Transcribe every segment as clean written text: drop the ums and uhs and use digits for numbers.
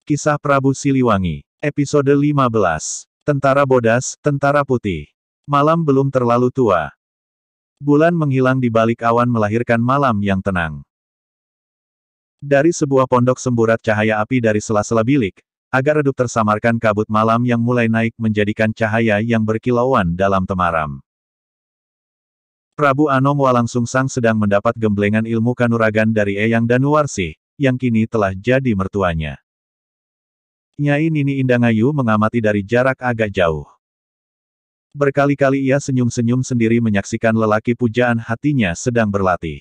Kisah Prabu Siliwangi, episode 15. Tentara Bodas, Tentara Putih. Malam belum terlalu tua. Bulan menghilang di balik awan melahirkan malam yang tenang. Dari sebuah pondok semburat cahaya api dari sela-sela bilik, agak redup tersamarkan kabut malam yang mulai naik menjadikan cahaya yang berkilauan dalam temaram. Prabu Anom Walangsungsang sedang mendapat gemblengan ilmu kanuragan dari Eyang Danuwarsih, yang kini telah jadi mertuanya. Nyai Nini Indangayu mengamati dari jarak agak jauh. Berkali-kali ia senyum-senyum sendiri menyaksikan lelaki pujaan hatinya sedang berlatih.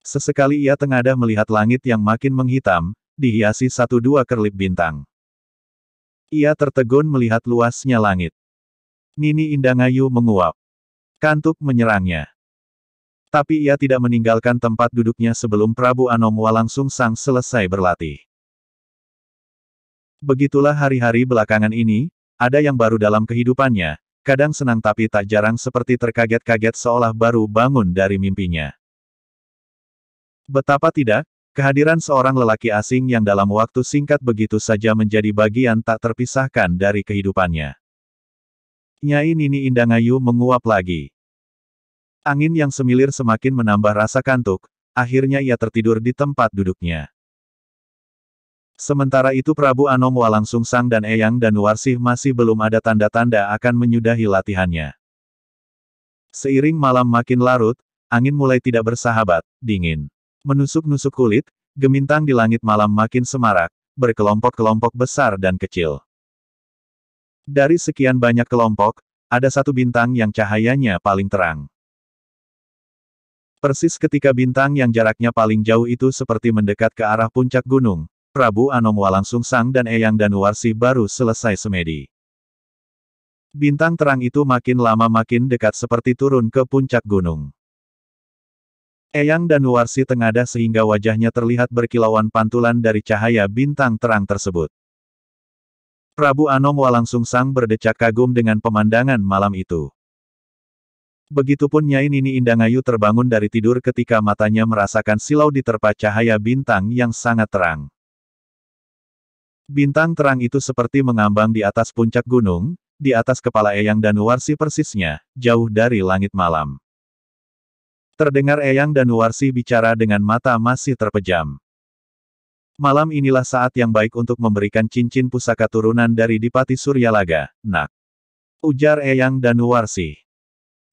Sesekali ia tengadah melihat langit yang makin menghitam, dihiasi 1-2 kerlip bintang. Ia tertegun melihat luasnya langit. Nini Indangayu menguap. Kantuk menyerangnya. Tapi ia tidak meninggalkan tempat duduknya sebelum Prabu Anom Walangsungsang selesai berlatih. Begitulah hari-hari belakangan ini, ada yang baru dalam kehidupannya, kadang senang tapi tak jarang seperti terkaget-kaget seolah baru bangun dari mimpinya. Betapa tidak, kehadiran seorang lelaki asing yang dalam waktu singkat begitu saja menjadi bagian tak terpisahkan dari kehidupannya. Nyai Nini Indangayu menguap lagi. Angin yang semilir semakin menambah rasa kantuk, akhirnya ia tertidur di tempat duduknya. Sementara itu Prabu Anom Walangsungsang dan Eyang Danuwarsih masih belum ada tanda-tanda akan menyudahi latihannya. Seiring malam makin larut, angin mulai tidak bersahabat, dingin. Menusuk-nusuk kulit, gemintang di langit malam makin semarak, berkelompok-kelompok besar dan kecil. Dari sekian banyak kelompok, ada satu bintang yang cahayanya paling terang. Persis ketika bintang yang jaraknya paling jauh itu seperti mendekat ke arah puncak gunung, Prabu Anom Walangsungsang dan Eyang Danuwarsih baru selesai semedi. Bintang terang itu makin lama makin dekat seperti turun ke puncak gunung. Eyang Danuwarsih tengadah sehingga wajahnya terlihat berkilauan pantulan dari cahaya bintang terang tersebut. Prabu Anom Walangsungsang berdecak kagum dengan pemandangan malam itu. Begitupun Nyai Nini Indangayu terbangun dari tidur ketika matanya merasakan silau diterpa cahaya bintang yang sangat terang. Bintang terang itu seperti mengambang di atas puncak gunung, di atas kepala Eyang Danuwarsih persisnya, jauh dari langit malam. Terdengar Eyang Danuwarsih bicara dengan mata masih terpejam. Malam inilah saat yang baik untuk memberikan cincin pusaka turunan dari Dipati Suryalaga, nak. Ujar Eyang Danuwarsih.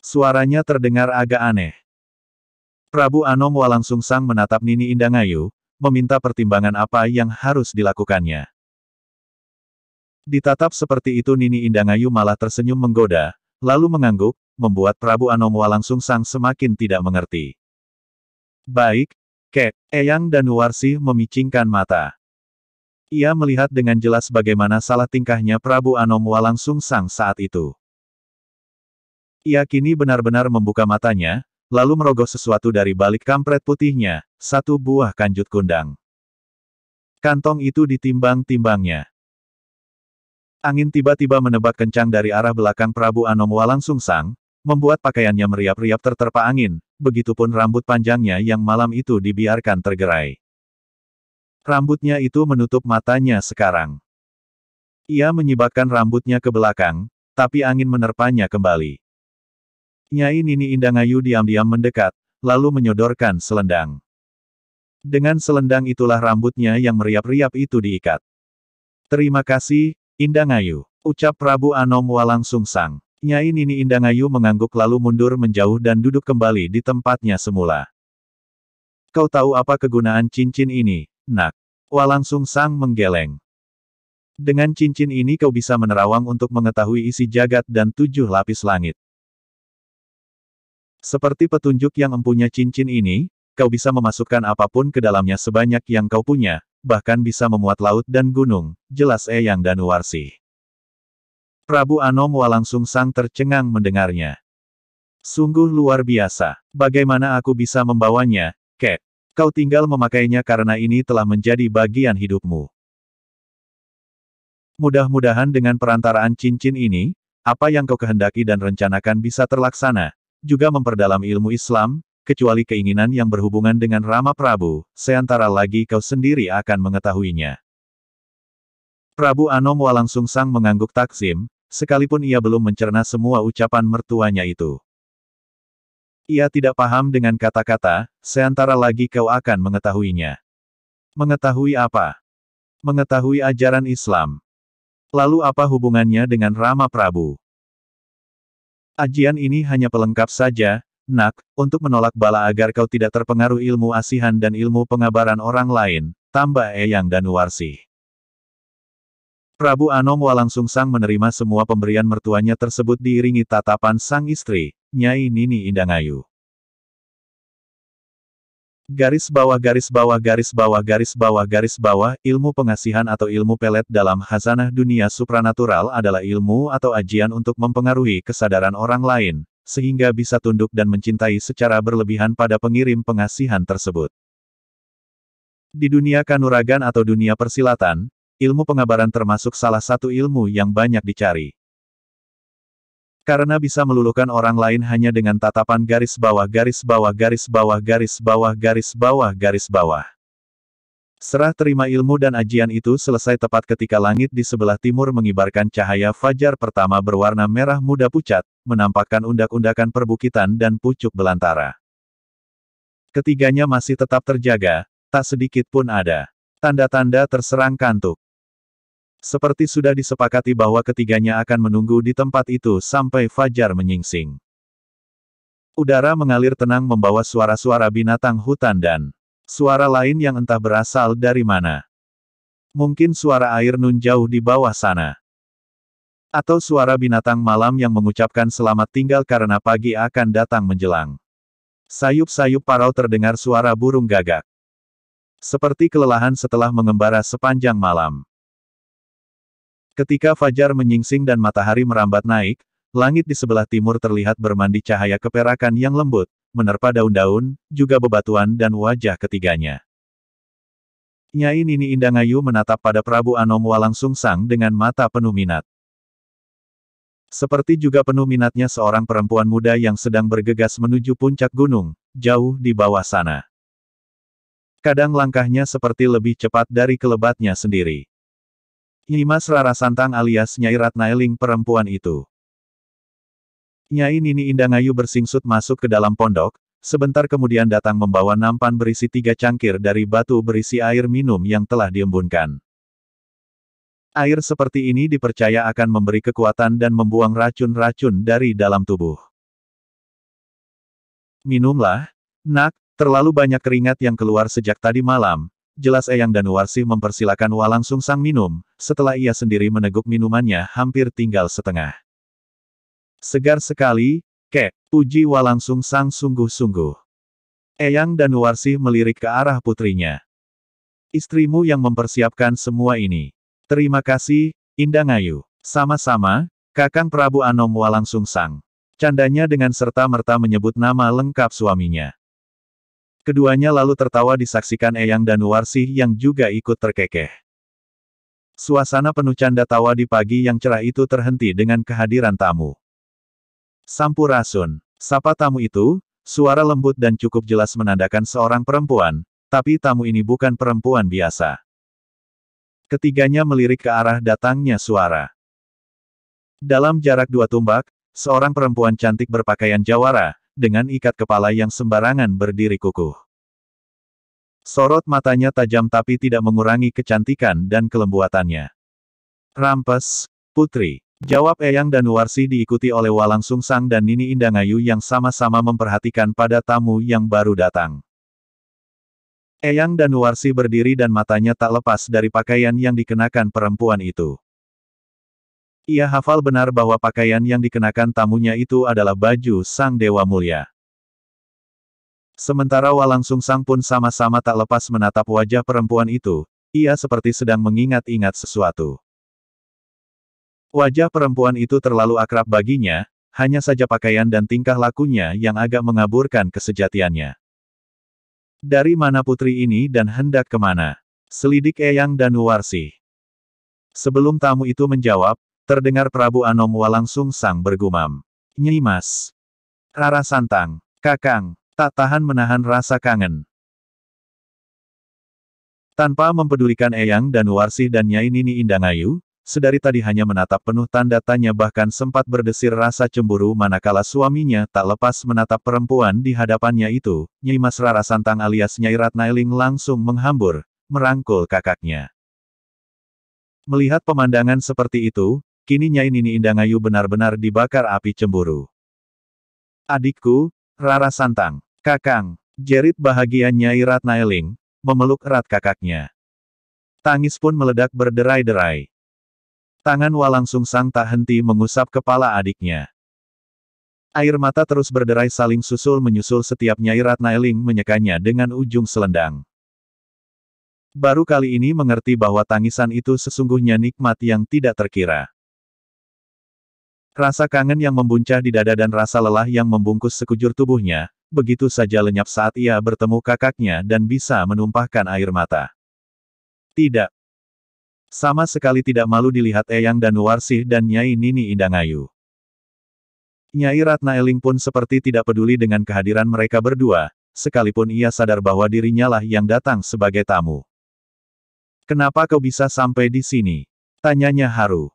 Suaranya terdengar agak aneh. Prabu Anom Walangsungsang menatap Nini Indangayu, meminta pertimbangan apa yang harus dilakukannya. Ditatap seperti itu Nini Indangayu malah tersenyum menggoda, lalu mengangguk, membuat Prabu Anom Walangsungsang semakin tidak mengerti. Baik, Kek, Eyang Danuwarsih memicingkan mata. Ia melihat dengan jelas bagaimana salah tingkahnya Prabu Anom Walangsungsang saat itu. Ia kini benar-benar membuka matanya, lalu merogoh sesuatu dari balik kampret putihnya, satu buah kanjut kundang. Kantong itu ditimbang-timbangnya. Angin tiba-tiba menebak kencang dari arah belakang Prabu Anom Walangsungsang, membuat pakaiannya meriap-riap terterpa angin, begitupun rambut panjangnya yang malam itu dibiarkan tergerai. Rambutnya itu menutup matanya sekarang. Ia menyibakkan rambutnya ke belakang, tapi angin menerpanya kembali. Nyai Nini Indangayu diam-diam mendekat, lalu menyodorkan selendang. Dengan selendang itulah rambutnya yang meriap-riap itu diikat. Terima kasih, Indangayu, ucap Prabu Anom Walangsungsang. Nyai Nini Indangayu mengangguk lalu mundur menjauh dan duduk kembali di tempatnya semula. Kau tahu apa kegunaan cincin ini, nak? Walangsungsang menggeleng. Dengan cincin ini kau bisa menerawang untuk mengetahui isi jagat dan 7 lapis langit. Seperti petunjuk yang empunya cincin ini, kau bisa memasukkan apapun ke dalamnya sebanyak yang kau punya, bahkan bisa memuat laut dan gunung, jelas Eyang Danuwarsih. Prabu Anom Walangsungsang tercengang mendengarnya. Sungguh luar biasa. Bagaimana aku bisa membawanya, Kek? Kau tinggal memakainya karena ini telah menjadi bagian hidupmu. Mudah-mudahan dengan perantaraan cincin ini, apa yang kau kehendaki dan rencanakan bisa terlaksana, juga memperdalam ilmu Islam, kecuali keinginan yang berhubungan dengan Rama Prabu, seantara lagi kau sendiri akan mengetahuinya. Prabu Anom Walangsungsang mengangguk takzim, sekalipun ia belum mencerna semua ucapan mertuanya itu. Ia tidak paham dengan kata-kata, seantara lagi kau akan mengetahuinya. Mengetahui apa? Mengetahui ajaran Islam. Lalu apa hubungannya dengan Rama Prabu? Ajian ini hanya pelengkap saja, nak, untuk menolak bala agar kau tidak terpengaruh ilmu asihan dan ilmu pengabaran orang lain, tambah Eyang Danuwarsih. Prabu Anom Walangsungsang menerima semua pemberian mertuanya tersebut diiringi tatapan sang istri, Nyai Nini Indangayu. Garis bawah garis bawah garis bawah garis bawah garis bawah, ilmu pengasihan atau ilmu pelet dalam khazanah dunia supranatural adalah ilmu atau ajian untuk mempengaruhi kesadaran orang lain, sehingga bisa tunduk dan mencintai secara berlebihan pada pengirim pengasihan tersebut. Di dunia kanuragan atau dunia persilatan, ilmu pengabaran termasuk salah satu ilmu yang banyak dicari. Karena bisa meluluhkan orang lain hanya dengan tatapan garis bawah garis bawah garis bawah garis bawah garis bawah garis bawah. Serah terima ilmu dan ajian itu selesai tepat ketika langit di sebelah timur mengibarkan cahaya fajar pertama berwarna merah muda pucat, menampakkan undak-undakan perbukitan dan pucuk belantara. Ketiganya masih tetap terjaga, tak sedikit pun ada tanda-tanda terserang kantuk. Seperti sudah disepakati bahwa ketiganya akan menunggu di tempat itu sampai fajar menyingsing. Udara mengalir tenang membawa suara-suara binatang hutan dan suara lain yang entah berasal dari mana. Mungkin suara air nun jauh di bawah sana. Atau suara binatang malam yang mengucapkan selamat tinggal karena pagi akan datang menjelang. Sayup-sayup parau terdengar suara burung gagak. Seperti kelelahan setelah mengembara sepanjang malam. Ketika fajar menyingsing dan matahari merambat naik, langit di sebelah timur terlihat bermandi cahaya keperakan yang lembut, menerpa daun-daun, juga bebatuan dan wajah ketiganya. Nyai Nini Indangayu menatap pada Prabu Anom Walangsungsang dengan mata penuh minat. Seperti juga penuh minatnya seorang perempuan muda yang sedang bergegas menuju puncak gunung, jauh di bawah sana. Kadang langkahnya seperti lebih cepat dari kelebatnya sendiri. Nyimas Rara Santang alias Nyai Ratnaeling perempuan itu. Nyai Nini Indangayu bersingsut masuk ke dalam pondok, sebentar kemudian datang membawa nampan berisi 3 cangkir dari batu berisi air minum yang telah diembunkan. Air seperti ini dipercaya akan memberi kekuatan dan membuang racun-racun dari dalam tubuh. Minumlah, nak, terlalu banyak keringat yang keluar sejak tadi malam. Jelas Eyang Danuwarsih mempersilakan Walangsungsang minum, setelah ia sendiri meneguk minumannya hampir tinggal setengah. Segar sekali, kek, puji Walangsungsang sungguh-sungguh. Eyang Danuwarsih melirik ke arah putrinya. Istrimu yang mempersiapkan semua ini. Terima kasih, Indangayu. Sama-sama, Kakang Prabu Anom Walangsungsang. Candanya dengan serta-merta menyebut nama lengkap suaminya. Keduanya lalu tertawa disaksikan Eyang Danuwarsih yang juga ikut terkekeh. Suasana penuh canda tawa di pagi yang cerah itu terhenti dengan kehadiran tamu. Sampurasun, sapa tamu itu, suara lembut dan cukup jelas menandakan seorang perempuan, tapi tamu ini bukan perempuan biasa. Ketiganya melirik ke arah datangnya suara. Dalam jarak 2 tumbak, seorang perempuan cantik berpakaian jawara, dengan ikat kepala yang sembarangan berdiri kukuh. Sorot matanya tajam tapi tidak mengurangi kecantikan dan kelembuatannya. Rampes, putri, jawab Eyang Danuwarsih diikuti oleh Walangsungsang dan Nini Indangayu yang sama-sama memperhatikan pada tamu yang baru datang. Eyang Danuwarsih berdiri dan matanya tak lepas dari pakaian yang dikenakan perempuan itu. Ia hafal benar bahwa pakaian yang dikenakan tamunya itu adalah baju Sang Dewa Mulia. Sementara Walangsungsang pun sama-sama tak lepas menatap wajah perempuan itu, ia seperti sedang mengingat-ingat sesuatu. Wajah perempuan itu terlalu akrab baginya, hanya saja pakaian dan tingkah lakunya yang agak mengaburkan kesejatiannya. Dari mana putri ini dan hendak kemana? Selidik Eyang Danuwarsih. Sebelum tamu itu menjawab, terdengar Prabu Anom Walangsungsang bergumam. Nyimas Rara Santang, Kakang, tak tahan menahan rasa kangen. Tanpa mempedulikan Eyang Danuarsih dan Nyai Nini Indangayu, sedari tadi hanya menatap penuh tanda tanya bahkan sempat berdesir rasa cemburu manakala suaminya tak lepas menatap perempuan di hadapannya itu, Nyai Mas Rara Santang alias Nyai Ratnailing langsung menghambur, merangkul kakaknya. Melihat pemandangan seperti itu, kini Nyai Nini Indangayu benar-benar dibakar api cemburu. Adikku, Rara Santang, Kakang, jerit bahagia Nyai Ratnailing, memeluk erat kakaknya. Tangis pun meledak berderai-derai. Tangan Walang Sungsang tak henti mengusap kepala adiknya. Air mata terus berderai saling menyusul setiap Nyai Ratnailing menyekanya dengan ujung selendang. Baru kali ini mengerti bahwa tangisan itu sesungguhnya nikmat yang tidak terkira. Rasa kangen yang membuncah di dada dan rasa lelah yang membungkus sekujur tubuhnya, begitu saja lenyap saat ia bertemu kakaknya dan bisa menumpahkan air mata. Tidak. Sama sekali tidak malu dilihat Eyang Danuarsih dan Nyai Nini Indangayu. Nyai Ratnailing pun seperti tidak peduli dengan kehadiran mereka berdua, sekalipun ia sadar bahwa dirinya lah yang datang sebagai tamu. Kenapa kau bisa sampai di sini? Tanyanya haru.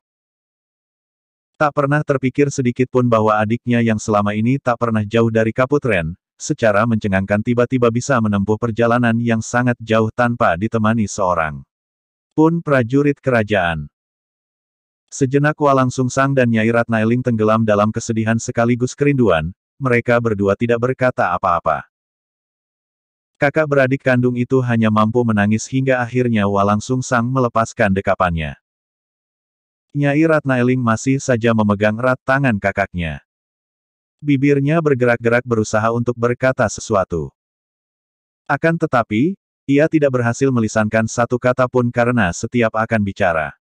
Tak pernah terpikir sedikit pun bahwa adiknya yang selama ini tak pernah jauh dari Kaputren, secara mencengangkan tiba-tiba bisa menempuh perjalanan yang sangat jauh tanpa ditemani seorang pun prajurit kerajaan. Sejenak Walang Sungsang dan Nyai Ratnailing tenggelam dalam kesedihan sekaligus kerinduan, mereka berdua tidak berkata apa-apa. Kakak beradik kandung itu hanya mampu menangis hingga akhirnya Walang Sungsang melepaskan dekapannya. Nyai Ratnailing masih saja memegang erat tangan kakaknya. Bibirnya bergerak-gerak berusaha untuk berkata sesuatu. Akan tetapi, ia tidak berhasil melisankan satu kata pun karena setiap akan bicara.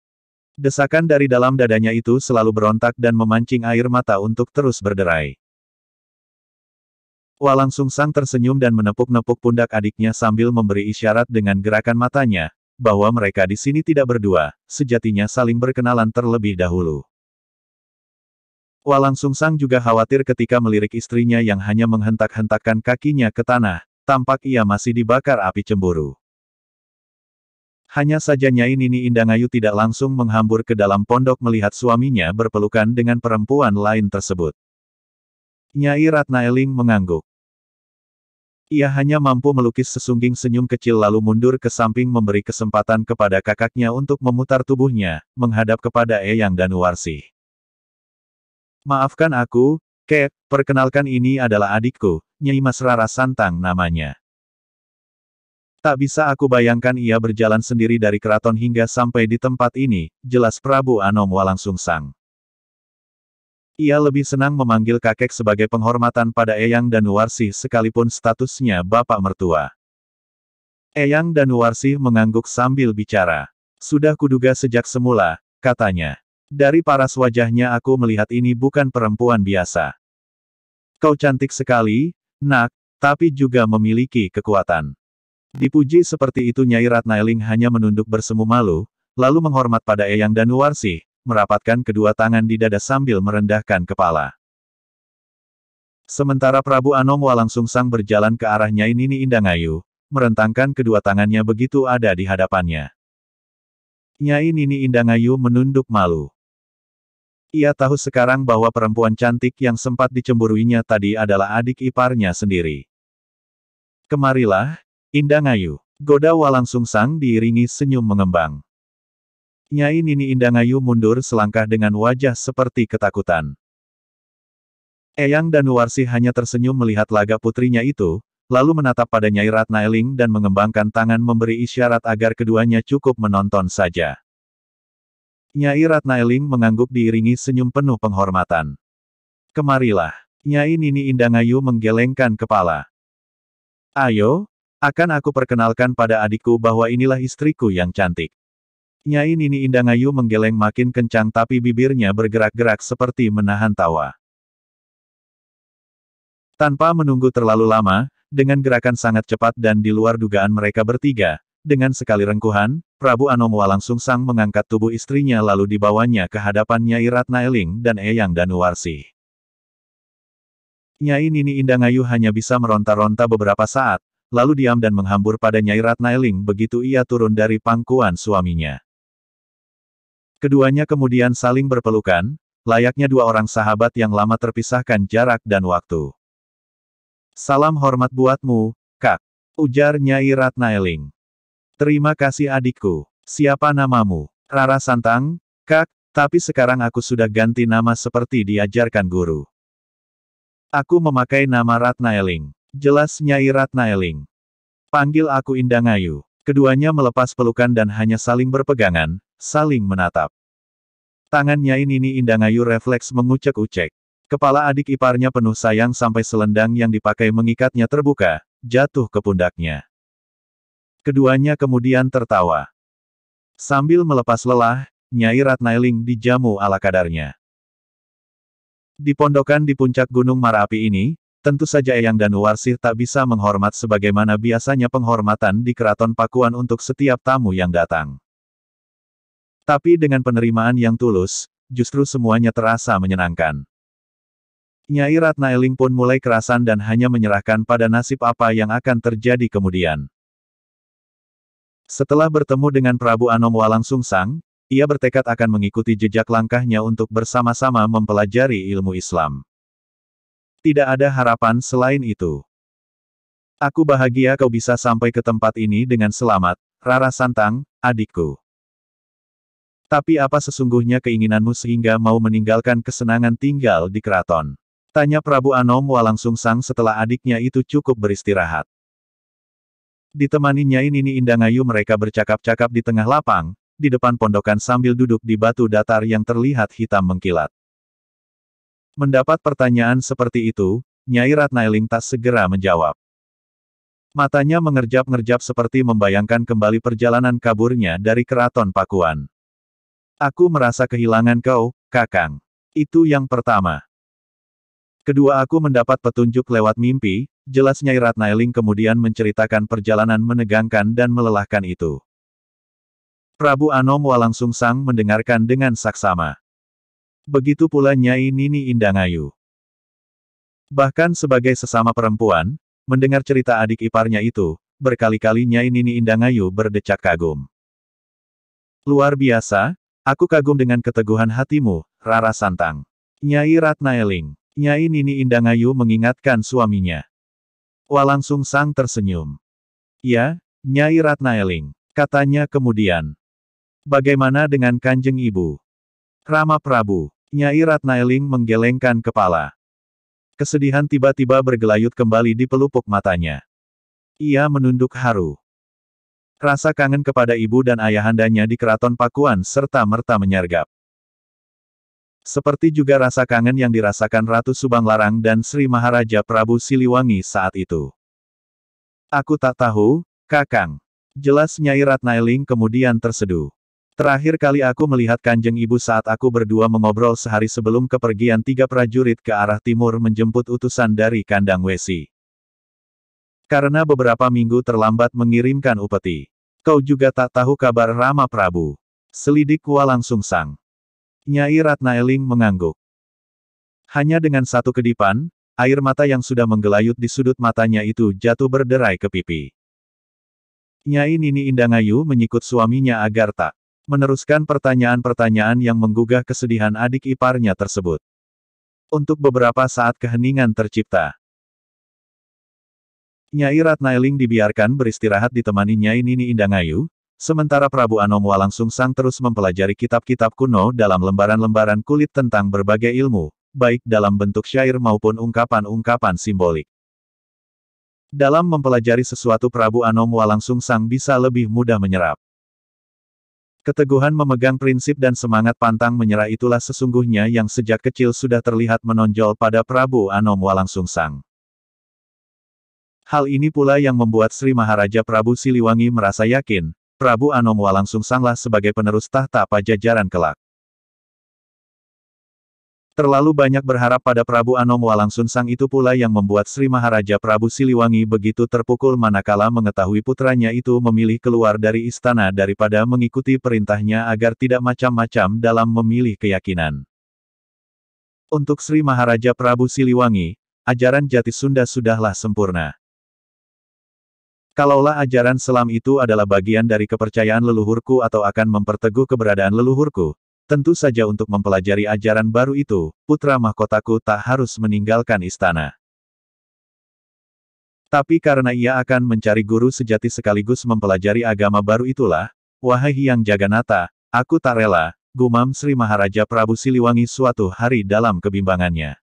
Desakan dari dalam dadanya itu selalu berontak dan memancing air mata untuk terus berderai. Walang Sungsang tersenyum dan menepuk-nepuk pundak adiknya sambil memberi isyarat dengan gerakan matanya, bahwa mereka di sini tidak berdua, sejatinya saling berkenalan terlebih dahulu. Walang Sungsang juga khawatir ketika melirik istrinya yang hanya menghentak-hentakkan kakinya ke tanah. Tampak ia masih dibakar api cemburu. Hanya saja Nyai Nini Indangayu tidak langsung menghambur ke dalam pondok melihat suaminya berpelukan dengan perempuan lain tersebut. Nyai Ratnailing mengangguk. Ia hanya mampu melukis sesungging senyum kecil lalu mundur ke samping memberi kesempatan kepada kakaknya untuk memutar tubuhnya, menghadap kepada Eyang Danuarsih. Maafkan aku, Kek, perkenalkan ini adalah adikku, Nyai Mas Rara Santang namanya. Tak bisa aku bayangkan ia berjalan sendiri dari keraton hingga sampai di tempat ini, jelas Prabu Anom Walang Sungsang. Ia lebih senang memanggil kakek sebagai penghormatan pada Eyang Danuarsih sekalipun statusnya bapak mertua. Eyang Danuarsih mengangguk sambil bicara. Sudah kuduga sejak semula, katanya. Dari paras wajahnya aku melihat ini bukan perempuan biasa. Kau cantik sekali, nak, tapi juga memiliki kekuatan. Dipuji seperti itu Nyai Ratnailing hanya menunduk bersemu malu, lalu menghormat pada Eyang Danuarsih, merapatkan kedua tangan di dada sambil merendahkan kepala. Sementara Prabu Anom Walang Sungsang berjalan ke arah Nyai Nini Indangayu, merentangkan kedua tangannya begitu ada di hadapannya. Nyai Nini Indangayu menunduk malu. Ia tahu sekarang bahwa perempuan cantik yang sempat dicemburuinya tadi adalah adik iparnya sendiri. Kemarilah, Indangayu. Goda Walang Sungsang diiringi senyum mengembang. Nyai Nini Indangayu mundur selangkah dengan wajah seperti ketakutan. Eyang Danuarsih hanya tersenyum melihat laga putrinya itu, lalu menatap pada Nyai Ratnailing dan mengembangkan tangan memberi isyarat agar keduanya cukup menonton saja. Nyai Ratnailing mengangguk diiringi senyum penuh penghormatan. Kemarilah. Nyai Nini Indangayu menggelengkan kepala. Ayo, akan aku perkenalkan pada adikku bahwa inilah istriku yang cantik. Nyai Nini Indangayu menggeleng makin kencang tapi bibirnya bergerak-gerak seperti menahan tawa. Tanpa menunggu terlalu lama, dengan gerakan sangat cepat dan di luar dugaan mereka bertiga, dengan sekali rengkuhan, Prabu Anom Walang Sungsang mengangkat tubuh istrinya lalu dibawanya ke hadapan Nyai Ratnailing dan Eyang Danuarsih. Nyai Nini Indangayu hanya bisa meronta-ronta beberapa saat, lalu diam dan menghambur pada Nyai Ratnailing begitu ia turun dari pangkuan suaminya. Keduanya kemudian saling berpelukan, layaknya dua orang sahabat yang lama terpisahkan jarak dan waktu. "Salam hormat buatmu, Kak," ujar Nyai Ratnailing. "Terima kasih adikku. Siapa namamu?" "Rara Santang, Kak, tapi sekarang aku sudah ganti nama seperti diajarkan guru. Aku memakai nama Ratnailing," jelas Nyai Ratnailing. "Panggil aku Indangayu." Keduanya melepas pelukan dan hanya saling berpegangan, saling menatap. Tangan Nyai Nini Indangayu refleks mengucek-ucek. Kepala adik iparnya penuh sayang sampai selendang yang dipakai mengikatnya terbuka, jatuh ke pundaknya. Keduanya kemudian tertawa. Sambil melepas lelah, Nyai Ratnailing dijamu ala kadarnya. Di pondokan di puncak Gunung Marapi ini, tentu saja Eyang Danuwarsih tak bisa menghormat sebagaimana biasanya penghormatan di Keraton Pakuan untuk setiap tamu yang datang. Tapi dengan penerimaan yang tulus, justru semuanya terasa menyenangkan. Nyai Ratnailing pun mulai kerasan dan hanya menyerahkan pada nasib apa yang akan terjadi kemudian. Setelah bertemu dengan Prabu Anom Walangsungsang, ia bertekad akan mengikuti jejak langkahnya untuk bersama-sama mempelajari ilmu Islam. Tidak ada harapan selain itu. "Aku bahagia kau bisa sampai ke tempat ini dengan selamat, Rara Santang, adikku. Tapi apa sesungguhnya keinginanmu sehingga mau meninggalkan kesenangan tinggal di keraton?" tanya Prabu Anom Walangsungsang setelah adiknya itu cukup beristirahat. Ditemani Nyai Nini Indangayu mereka bercakap-cakap di tengah lapang, di depan pondokan sambil duduk di batu datar yang terlihat hitam mengkilat. Mendapat pertanyaan seperti itu, Nyai Ratnailing tak segera menjawab. Matanya mengerjap-ngerjap seperti membayangkan kembali perjalanan kaburnya dari Keraton Pakuan. "Aku merasa kehilangan kau, Kakang. Itu yang pertama. Kedua, aku mendapat petunjuk lewat mimpi," jelas Nyai Ratnailing kemudian menceritakan perjalanan menegangkan dan melelahkan itu. Prabu Anom Walangsungsang mendengarkan dengan saksama. Begitu pula Nyai Nini Indangayu. Bahkan sebagai sesama perempuan, mendengar cerita adik iparnya itu, berkali-kali Nyai Nini Indangayu berdecak kagum. "Luar biasa, aku kagum dengan keteguhan hatimu, Rara Santang." Nyai Ratnailing. Nyai Nini Indangayu mengingatkan suaminya. Walangsungsang tersenyum. "Ya, Nyai Ratnailing," katanya kemudian. "Bagaimana dengan Kanjeng Ibu? Rama Prabu?" Nyai Ratnailing menggelengkan kepala. Kesedihan tiba-tiba bergelayut kembali di pelupuk matanya. Ia menunduk haru. Rasa kangen kepada ibu dan ayahandanya di Keraton Pakuan serta-merta menyergap. Seperti juga rasa kangen yang dirasakan Ratu Subanglarang dan Sri Maharaja Prabu Siliwangi saat itu. "Aku tak tahu, Kakang," jelas Nyai Ratnailing kemudian terseduh. "Terakhir kali aku melihat Kanjeng Ibu saat aku berdua mengobrol sehari sebelum kepergian 3 prajurit ke arah timur menjemput utusan dari Kandang Wesi. Karena beberapa minggu terlambat mengirimkan upeti. Kau juga tak tahu kabar Rama Prabu?" selidik Walangsungsang. Nyai Ratnailing mengangguk. Hanya dengan satu kedipan, air mata yang sudah menggelayut di sudut matanya itu jatuh berderai ke pipi. Nyai Nini Indangayu menyikut suaminya agar tak meneruskan pertanyaan-pertanyaan yang menggugah kesedihan adik iparnya tersebut. Untuk beberapa saat keheningan tercipta. Nyai Ratnailing dibiarkan beristirahat ditemani Nyai Nini Indangayu, sementara Prabu Anom Walangsungsang terus mempelajari kitab-kitab kuno dalam lembaran-lembaran kulit tentang berbagai ilmu, baik dalam bentuk syair maupun ungkapan-ungkapan simbolik. Dalam mempelajari sesuatu Prabu Anom Walangsungsang bisa lebih mudah menyerap. Keteguhan memegang prinsip dan semangat pantang menyerah itulah sesungguhnya yang sejak kecil sudah terlihat menonjol pada Prabu Anom Walangsungsang. Hal ini pula yang membuat Sri Maharaja Prabu Siliwangi merasa yakin, Prabu Anom Walangsungsanglah sebagai penerus tahta Pajajaran kelak. Terlalu banyak berharap pada Prabu Anom Walangsungsang itu pula yang membuat Sri Maharaja Prabu Siliwangi begitu terpukul manakala mengetahui putranya itu memilih keluar dari istana daripada mengikuti perintahnya agar tidak macam-macam dalam memilih keyakinan. Untuk Sri Maharaja Prabu Siliwangi, ajaran Jati Sunda sudahlah sempurna. Kalaulah ajaran selam itu adalah bagian dari kepercayaan leluhurku atau akan memperteguh keberadaan leluhurku, tentu saja untuk mempelajari ajaran baru itu, putra mahkotaku tak harus meninggalkan istana. Tapi karena ia akan mencari guru sejati sekaligus mempelajari agama baru itulah, wahai Hyang Jagannatha, aku tak rela, gumam Sri Maharaja Prabu Siliwangi suatu hari dalam kebimbangannya.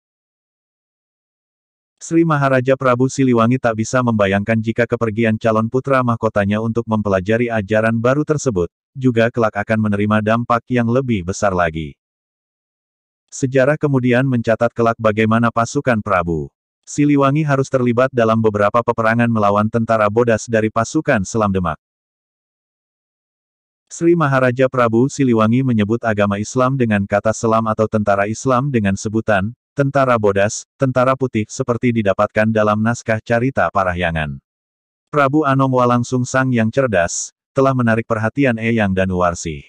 Sri Maharaja Prabu Siliwangi tak bisa membayangkan jika kepergian calon putra mahkotanya untuk mempelajari ajaran baru tersebut, juga kelak akan menerima dampak yang lebih besar lagi. Sejarah kemudian mencatat kelak bagaimana pasukan Prabu Siliwangi harus terlibat dalam beberapa peperangan melawan tentara bodas dari pasukan Selam Demak. Sri Maharaja Prabu Siliwangi menyebut agama Islam dengan kata selam atau tentara Islam dengan sebutan tentara bodas, tentara putih seperti didapatkan dalam naskah Carita Parahyangan. Prabu Anom Walangsung Sang yang cerdas, telah menarik perhatian Eyang Danuwarsih.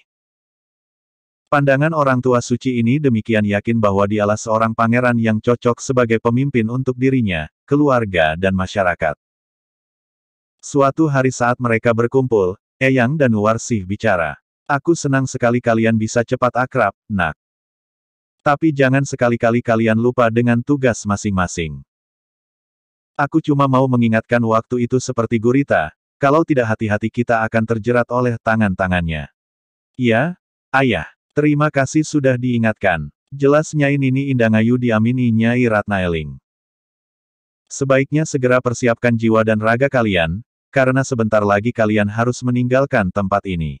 Pandangan orang tua suci ini demikian yakin bahwa dialah seorang pangeran yang cocok sebagai pemimpin untuk dirinya, keluarga dan masyarakat. Suatu hari saat mereka berkumpul, Eyang Danuwarsih bicara. Aku senang sekali kalian bisa cepat akrab, nak. Tapi jangan sekali-kali kalian lupa dengan tugas masing-masing. Aku cuma mau mengingatkan waktu itu seperti gurita, kalau tidak hati-hati kita akan terjerat oleh tangan-tangannya. Iya, ayah. Terima kasih sudah diingatkan. Jelas Nyai Nini Indangayu diamini Nyai Ratnaeling. Sebaiknya segera persiapkan jiwa dan raga kalian, karena sebentar lagi kalian harus meninggalkan tempat ini.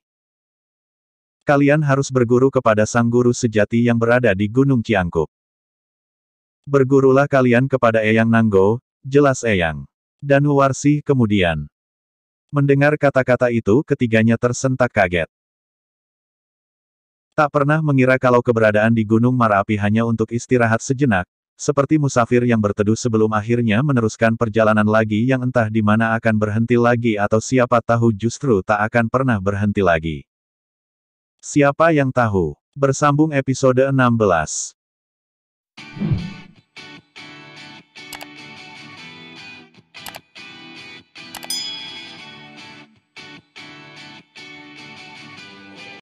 Kalian harus berguru kepada sang guru sejati yang berada di Gunung Ciangkup. Bergurulah kalian kepada Eyang Nanggo, jelas Eyang Danuwarsih kemudian. Mendengar kata-kata itu ketiganya tersentak kaget. Tak pernah mengira kalau keberadaan di Gunung Marapi hanya untuk istirahat sejenak, seperti musafir yang berteduh sebelum akhirnya meneruskan perjalanan lagi yang entah di mana akan berhenti lagi atau siapa tahu justru tak akan pernah berhenti lagi. Siapa yang tahu? Bersambung episode 16.